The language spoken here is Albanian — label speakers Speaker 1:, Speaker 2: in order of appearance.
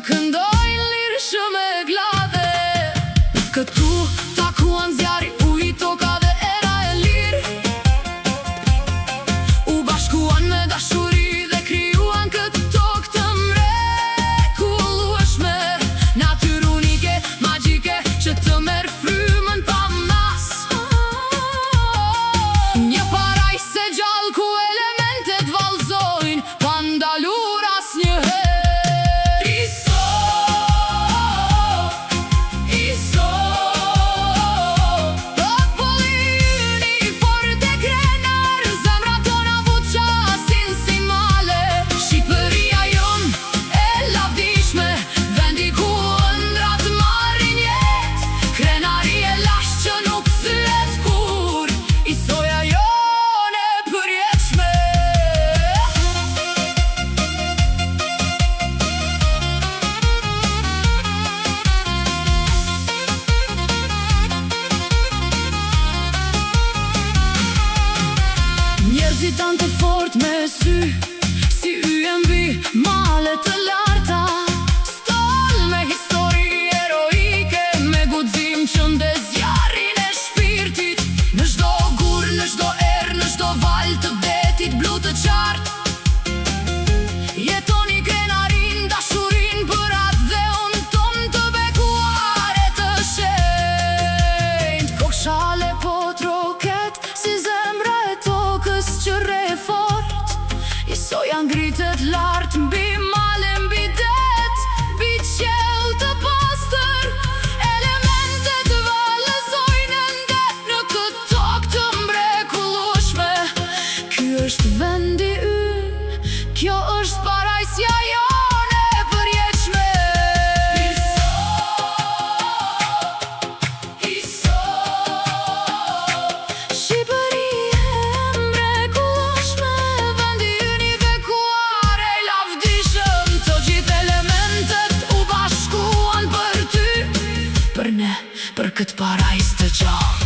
Speaker 1: këndojnë lirë shumë e glade. Këtu takuan zjarri, uji, toka dhe era e lirë. U bashkuan me dashuri dhe krijuan këtë tokë të mrekullueshme. Natyrë unike, magjike, që të merr frymën pa mas. Një parajs e gjallë ku elementet vallëzojnë, pa ndalur asnjëherë. Njerëzit tanë të fort me sy, si yje mbi male të larta. Stol me histori eroike, me guxim që ndes zjarrin e shpirtit. Në çdo gur, në çdo erë, në çdo val të detit blu të qartë. Jetoni krenarin, dashurin për atë dhe unë ton të bekuare të shenjtë. Kokshale po troket si zemra e tokës që rre fort. I soja ngritet lartë mbi male, mbi det, mbi qiell të pastër. Elementet vallëzojnë ende në këtë tokë të mrekullueshme. Ky është vendi ynë, kjo është parajsja jone e përjetshme. Shqipëri e mrekullueshme, vendi ynë i bekuar e lavdishëm. Të gjithë elementet u bashkuan për ty, për ne, për këtë parajsë të gjallë.